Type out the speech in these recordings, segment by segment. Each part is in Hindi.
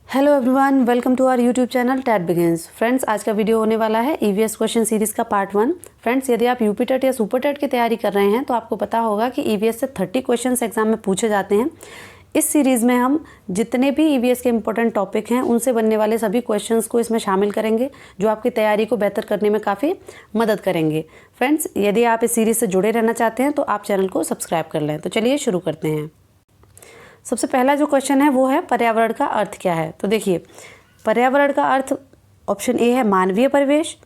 Hello everyone, welcome to our YouTube channel TET begins. Friends, आज का वीडियो होने वाला है ईवीएस क्वेश्चन सीरीज़ का पार्ट 1। फ्रेंड्स, यदि आप यूपी टेट या सुपर टेट की तैयारी कर रहे हैं तो आपको पता होगा कि ईवीएस से 30 क्वेश्चंस एग्जाम में पूछे जाते हैं। इस सीरीज़ में हम जितने भी ईवीएस के इंपॉर्टेंट टॉपिक हैं उनसे बनने वाले सभी क्वेश्चंस को इसमें शामिल करेंगे, जो आपकी तैयारी को बेहतर करने में काफ़ी मदद करेंगे। फ्रेंड्स, यदि आप इस सीरीज़ से जुड़े रहना चाहते हैं तो आप चैनल को सब्सक्राइब कर लें। तो चलिए शुरू करते हैं। सबसे पहला जो क्वेश्चन है वो है पर्यावरण का अर्थ क्या है। तो देखिए, पर्यावरण का अर्थ ऑप्शन ए है मानवीय परिवेश,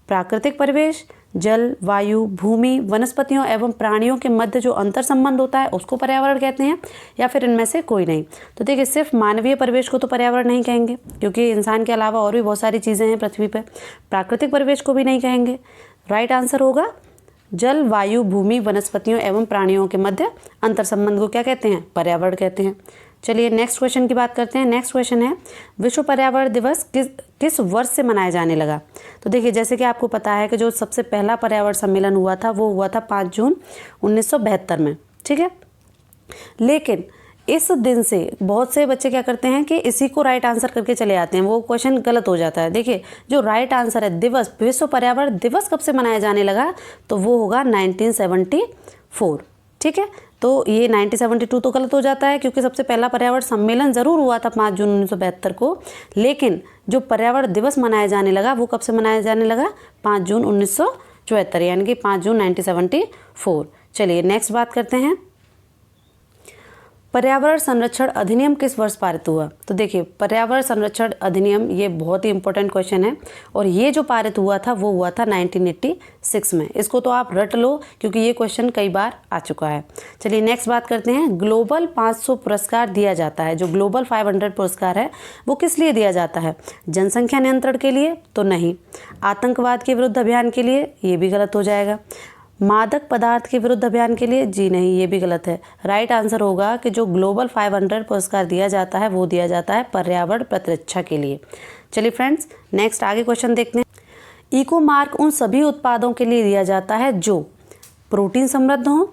प्राकृतिक परिवेश, जल, वायु, भूमि, वनस्पतियों एवं प्राणियों के मध्य जो अंतर संबंध होता है उसको पर्यावरण कहते हैं, या फिर इनमें से कोई नहीं। तो देखिए, सिर्फ मानवीय परिवेश को तो पर्यावरण नहीं कहेंगे, क्योंकि इंसान के अलावा और भी बहुत सारी चीज़ें हैं पृथ्वी पर। प्राकृतिक परिवेश को भी नहीं कहेंगे। राइट आंसर होगा जल, वायु, भूमि, वनस्पतियों एवं प्राणियों के मध्य अंतर संबंध को क्या कहते हैं? पर्यावरण कहते हैं। चलिए नेक्स्ट क्वेश्चन की बात करते हैं। नेक्स्ट क्वेश्चन है विश्व पर्यावरण दिवस किस वर्ष से मनाया जाने लगा। तो देखिए, जैसे कि आपको पता है कि जो सबसे पहला पर्यावरण सम्मेलन हुआ था वो हुआ था 5 जून 1972 में, ठीक है। लेकिन इस दिन से बहुत से बच्चे क्या करते हैं कि इसी को राइट आंसर करके चले आते हैं, वो क्वेश्चन गलत हो जाता है। देखिए, जो राइट आंसर है दिवस, विश्व पर्यावरण दिवस कब से मनाया जाने लगा, तो वो होगा 1974, ठीक है। तो ये 1972 तो गलत हो जाता है, क्योंकि सबसे पहला पर्यावरण सम्मेलन ज़रूर हुआ था 5 जून 1972 को, लेकिन जो पर्यावरण दिवस मनाया जाने लगा वो कब से मनाया जाने लगा? 5 जून 1974, यानी कि 5 जून 1974। चलिए नेक्स्ट बात करते हैं। पर्यावरण संरक्षण अधिनियम किस वर्ष पारित हुआ। तो देखिए, पर्यावरण संरक्षण अधिनियम ये बहुत ही इंपॉर्टेंट क्वेश्चन है, और ये जो पारित हुआ था वो हुआ था 1986 में। इसको तो आप रट लो, क्योंकि ये क्वेश्चन कई बार आ चुका है। चलिए नेक्स्ट बात करते हैं। ग्लोबल 500 पुरस्कार दिया जाता है, जो ग्लोबल 500 पुरस्कार है वो किस लिए दिया जाता है? जनसंख्या नियंत्रण के लिए? तो नहीं। आतंकवाद के विरुद्ध अभियान के लिए? ये भी गलत हो जाएगा। मादक पदार्थ के विरुद्ध अभियान के लिए? जी नहीं, ये भी गलत है। राइट आंसर होगा कि जो ग्लोबल 500 पुरस्कार दिया जाता है वो दिया जाता है पर्यावरण प्रतिरक्षा के लिए। चलिए फ्रेंड्स, नेक्स्ट आगे क्वेश्चन देखते हैं। इको मार्क उन सभी उत्पादों के लिए दिया जाता है जो प्रोटीन समृद्ध हों,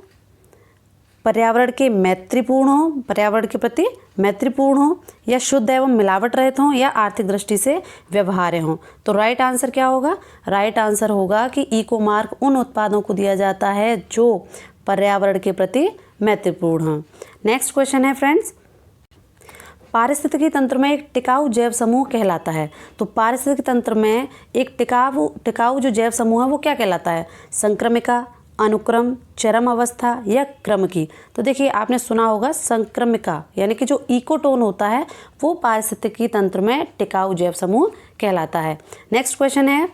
पर्यावरण के मैत्रीपूर्ण हो, पर्यावरण के प्रति मैत्रीपूर्ण हो, या शुद्ध एवं मिलावट रहित हों, या आर्थिक दृष्टि से व्यवहार्य हों। तो राइट आंसर क्या होगा? राइट आंसर होगा कि इको मार्क उन उत्पादों को दिया जाता है जो पर्यावरण के प्रति मैत्रीपूर्ण हों। नेक्स्ट क्वेश्चन है फ्रेंड्स, पारिस्थितिकी तंत्र में एक टिकाऊ जैव समूह कहलाता है। तो पारिस्थितिकी तंत्र में एक टिकाऊ जो जैव समूह है वो क्या कहलाता है? संक्रमिका, अनुक्रम, चरम अवस्था, या क्रम की। तो देखिए, आपने सुना होगा संक्रमिका, यानी कि जो इकोटोन होता है वो पारिस्थितिकी तंत्र में टिकाऊ जैव समूह कहलाता है। नेक्स्ट क्वेश्चन है,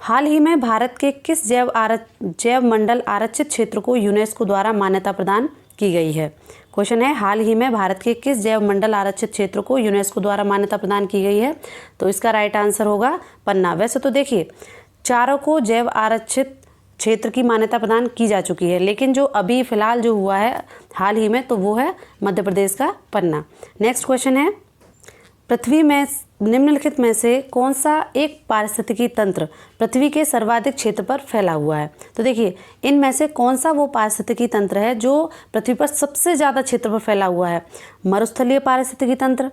हाल ही में भारत के किस जैव मंडल आरक्षित क्षेत्र को यूनेस्को द्वारा मान्यता प्रदान की गई है? क्वेश्चन है, हाल ही में भारत के किस जैव मंडल आरक्षित क्षेत्र को यूनेस्को द्वारा मान्यता प्रदान की गई है? तो इसका राइट आंसर होगा पन्ना। वैसे तो देखिए, चारों को जैव आरक्षित क्षेत्र की मान्यता प्रदान की जा चुकी है, लेकिन जो अभी फिलहाल जो हुआ है हाल ही में, तो वो है मध्य प्रदेश का पन्ना। नेक्स्ट क्वेश्चन है, पृथ्वी में निम्नलिखित में से कौन सा एक पारिस्थितिकी तंत्र पृथ्वी के सर्वाधिक क्षेत्र पर फैला हुआ है? तो देखिए, इनमें से कौन सा वो पारिस्थितिकी तंत्र है जो पृथ्वी पर सबसे ज़्यादा क्षेत्र पर फैला हुआ है? मरुस्थलीय पारिस्थितिकी तंत्र,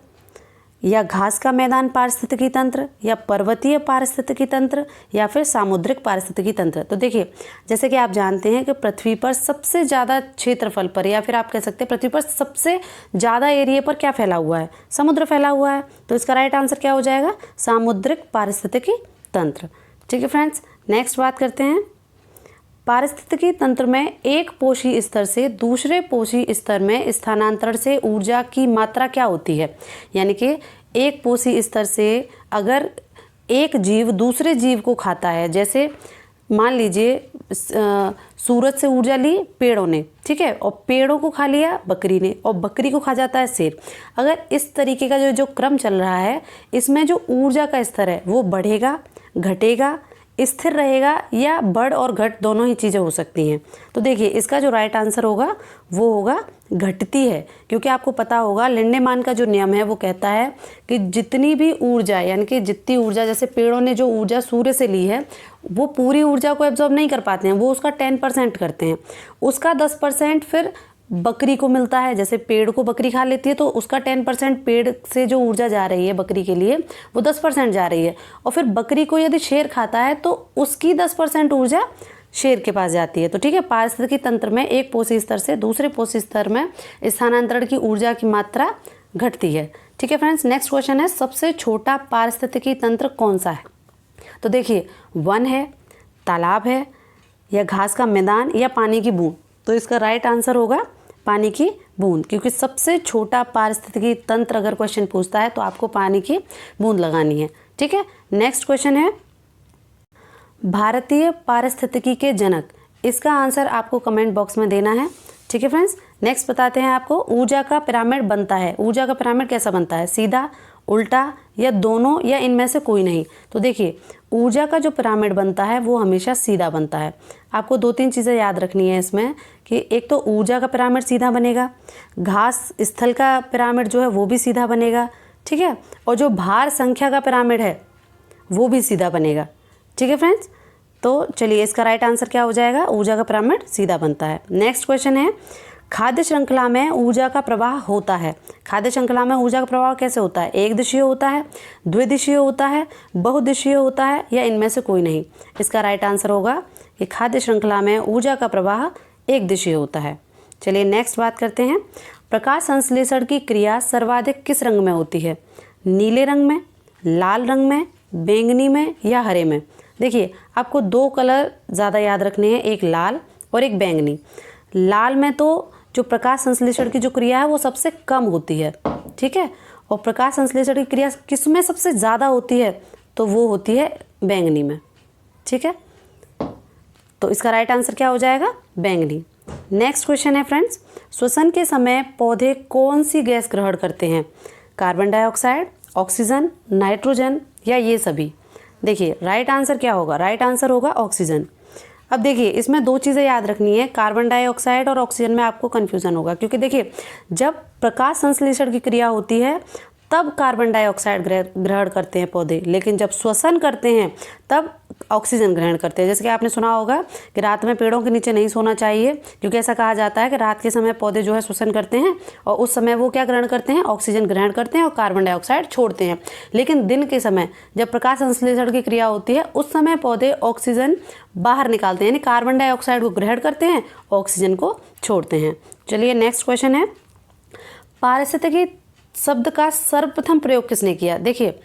या घास का मैदान पारिस्थितिकी तंत्र, या पर्वतीय पारिस्थितिकी तंत्र, या फिर सामुद्रिक पारिस्थितिकी तंत्र। तो देखिए, जैसे कि आप जानते हैं कि पृथ्वी पर सबसे ज़्यादा क्षेत्रफल पर, या फिर आप कह सकते हैं पृथ्वी पर सबसे ज़्यादा एरिया पर क्या फैला हुआ है? समुद्र फैला हुआ है। तो इसका राइट आंसर क्या हो जाएगा? सामुद्रिक पारिस्थितिकी तंत्र। ठीक है फ्रेंड्स, नेक्स्ट बात करते हैं। पारिस्थितिकी तंत्र में एक पोषी स्तर से दूसरे पोषी स्तर में स्थानांतरण से ऊर्जा की मात्रा क्या होती है? यानी कि एक पोषी स्तर से अगर एक जीव दूसरे जीव को खाता है, जैसे मान लीजिए सूरज से ऊर्जा ली पेड़ों ने, ठीक है, और पेड़ों को खा लिया बकरी ने, और बकरी को खा जाता है शेर। अगर इस तरीके का जो क्रम चल रहा है, इसमें जो ऊर्जा का स्तर है वो बढ़ेगा, घटेगा, स्थिर रहेगा, या बढ़ और घट दोनों ही चीज़ें हो सकती हैं। तो देखिए, इसका जो राइट आंसर होगा वो होगा घटती है, क्योंकि आपको पता होगा लिंडेमान का जो नियम है वो कहता है कि जितनी भी ऊर्जा, यानी कि जितनी ऊर्जा, जैसे पेड़ों ने जो ऊर्जा सूर्य से ली है वो पूरी ऊर्जा को एब्जॉर्ब नहीं कर पाते हैं, वो उसका 10% करते हैं, उसका 10% फिर बकरी को मिलता है, जैसे पेड़ को बकरी खा लेती है तो उसका 10% पेड़ से जो ऊर्जा जा रही है बकरी के लिए वो 10% जा रही है, और फिर बकरी को यदि शेर खाता है तो उसकी 10% ऊर्जा शेर के पास जाती है। तो ठीक है, पारिस्थितिकी तंत्र में एक पोषी स्तर से दूसरे पोषी स्तर में स्थानांतरण की ऊर्जा की मात्रा घटती है। ठीक है फ्रेंड्स, नेक्स्ट क्वेश्चन है सबसे छोटा पारिस्थितिकी तंत्र कौन सा है? तो देखिए, वन है, तालाब है, या घास का मैदान, या पानी की बूंद। तो इसका राइट आंसर होगा पानी की बूंद, क्योंकि सबसे छोटा पारिस्थितिकी तंत्र अगर क्वेश्चन पूछता है तो आपको पानी की बूंद लगानी है। ठीक है, नेक्स्ट क्वेश्चन है भारतीय पारिस्थितिकी के जनक। इसका आंसर आपको कमेंट बॉक्स में देना है। ठीक है फ्रेंड्स, नेक्स्ट बताते हैं आपको ऊर्जा का पिरामिड बनता है। ऊर्जा का पिरामिड कैसा बनता है? सीधा, उल्टा, या दोनों, या इनमें से कोई नहीं। तो देखिए, ऊर्जा का जो पिरामिड बनता है वो हमेशा सीधा बनता है। आपको 2-3 चीज़ें याद रखनी है इसमें कि एक तो ऊर्जा का पिरामिड सीधा बनेगा, घास स्थल का पिरामिड जो है वो भी सीधा बनेगा। ठीक है, और जो भार संख्या का पिरामिड है वो भी सीधा बनेगा। ठीक है फ्रेंड्स, तो चलिए इसका राइट आंसर क्या हो जाएगा? ऊर्जा का पिरामिड सीधा बनता है। नेक्स्ट क्वेश्चन है खाद्य श्रृंखला में ऊर्जा का प्रवाह होता है। खाद्य श्रृंखला में ऊर्जा का प्रवाह कैसे होता है? एक दिशीय होता है, द्विदिशीय होता है, बहुदिशीय होता है, या इनमें से कोई नहीं। इसका राइट आंसर होगा कि खाद्य श्रृंखला में ऊर्जा का प्रवाह एक दिशीय होता है। चलिए नेक्स्ट बात करते हैं, प्रकाश संश्लेषण की क्रिया सर्वाधिक किस रंग में होती है? नीले रंग में, लाल रंग में, बैंगनी में, या हरे में? देखिए, आपको 2 कलर ज़्यादा याद रखने हैं, एक लाल और एक बैंगनी। लाल में तो जो प्रकाश संश्लेषण की जो क्रिया है वो सबसे कम होती है। ठीक है, और प्रकाश संश्लेषण की क्रिया किस में सबसे ज़्यादा होती है? तो वो होती है बैंगनी में। ठीक है, तो इसका राइट आंसर क्या हो जाएगा? बैंगनी। नेक्स्ट क्वेश्चन है फ्रेंड्स, श्वसन के समय पौधे कौन सी गैस ग्रहण करते हैं? कार्बन डाइऑक्साइड, ऑक्सीजन, नाइट्रोजन, या ये सभी? देखिए, राइट आंसर क्या होगा? राइट आंसर होगा ऑक्सीजन। अब देखिए, इसमें 2 चीज़ें याद रखनी है, कार्बन डाइऑक्साइड और ऑक्सीजन में आपको कन्फ्यूज़न होगा, क्योंकि देखिए जब प्रकाश संश्लेषण की क्रिया होती है तब कार्बन डाइऑक्साइड ग्रहण करते हैं पौधे, लेकिन जब श्वसन करते हैं तब ऑक्सीजन ग्रहण करते हैं। जैसे कि आपने सुना होगा कि रात में पेड़ों के नीचे नहीं सोना चाहिए, क्योंकि ऐसा कहा जाता है कि रात के समय पौधे जो है श्वसन करते हैं और उस समय वो क्या ग्रहण करते हैं? ऑक्सीजन ग्रहण करते हैं और कार्बन डाइऑक्साइड छोड़ते हैं। लेकिन दिन के समय जब प्रकाश संश्लेषण की क्रिया होती है उस समय पौधे ऑक्सीजन बाहर निकालते हैं, यानी कार्बन डाइऑक्साइड को ग्रहण करते हैं, ऑक्सीजन को छोड़ते हैं। चलिए नेक्स्ट क्वेश्चन है, पारिस्थितिकी शब्द का सर्वप्रथम प्रयोग किसने किया? देखिए,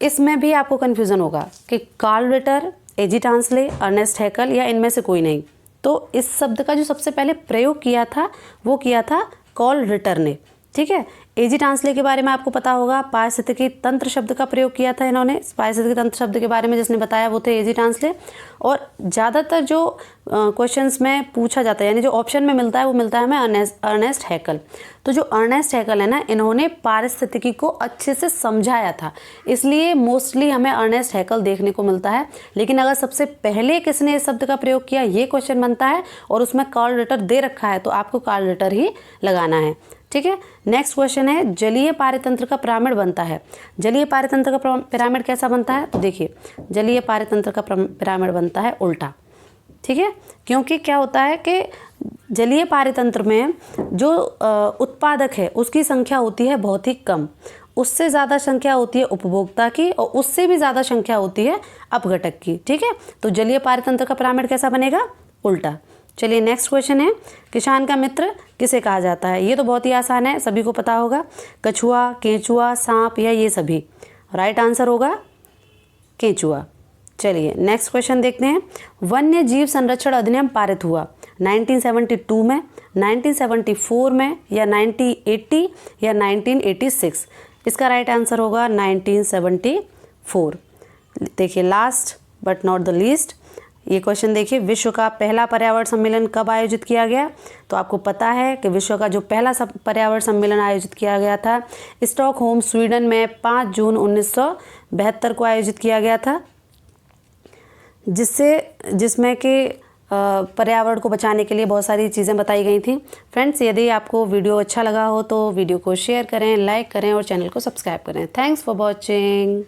इसमें भी आपको कन्फ्यूज़न होगा कि कार्ल रिटर, एजी टांसले, अर्नेस्ट हैकल, या इनमें से कोई नहीं। तो इस शब्द का जो सबसे पहले प्रयोग किया था वो किया था कार्ल रिटर ने। ठीक है, एजी टांसले के बारे में आपको पता होगा, पारिस्थितिकी तंत्र शब्द का प्रयोग किया था इन्होंने। पारिस्थितिकी तंत्र शब्द के बारे में जिसने बताया वो थे एजी टांसले। और ज़्यादातर जो क्वेश्चंस में पूछा जाता है, यानी जो ऑप्शन में मिलता है वो मिलता है हमें अर्नेस्ट हैकल। तो जो अर्नेस्ट हैकल है ना, इन्होंने पारिस्थितिकी को अच्छे से समझाया था, इसलिए मोस्टली हमें अर्नेस्ट हैकल देखने को मिलता है। लेकिन अगर सबसे पहले किसने इस शब्द का प्रयोग किया, ये क्वेश्चन बनता है और उसमें कार्ल रिटर दे रखा है, तो आपको कार्ल रिटर ही लगाना है। ठीक है, नेक्स्ट क्वेश्चन है, जलीय पारितंत्र का पिरामिड बनता है। जलीय पारितंत्र का पिरामिड कैसा बनता है? तो देखिए, जलीय पारितंत्र का पिरामिड बनता है उल्टा। ठीक है, क्योंकि क्या होता है कि जलीय पारितंत्र में जो उत्पादक है उसकी संख्या होती है बहुत ही कम, उससे ज़्यादा संख्या होती है उपभोक्ता की, और उससे भी ज़्यादा संख्या होती है अपघटक की। ठीक है, तो जलीय पारितंत्र का पिरामिड कैसा बनेगा? उल्टा। चलिए नेक्स्ट क्वेश्चन है, किसान का मित्र किसे कहा जाता है? ये तो बहुत ही आसान है, सभी को पता होगा, कछुआ, केंचुआ, सांप, या ये सभी? राइट आंसर होगा केंचुआ। चलिए नेक्स्ट क्वेश्चन देखते हैं, वन्य जीव संरक्षण अधिनियम पारित हुआ 1972 में, 1974 में, या 1980, या 1986? इसका राइट आंसर होगा 1974। देखिए last but not the least, ये क्वेश्चन देखिए, विश्व का पहला पर्यावरण सम्मेलन कब आयोजित किया गया? तो आपको पता है कि विश्व का जो पहला पर्यावरण सम्मेलन आयोजित किया गया था स्टॉकहोम स्वीडन में 5 जून 1972 को आयोजित किया गया था, जिसमें कि पर्यावरण को बचाने के लिए बहुत सारी चीज़ें बताई गई थी। फ्रेंड्स, यदि आपको वीडियो अच्छा लगा हो तो वीडियो को शेयर करें, लाइक करें और चैनल को सब्सक्राइब करें। Thanks for watching.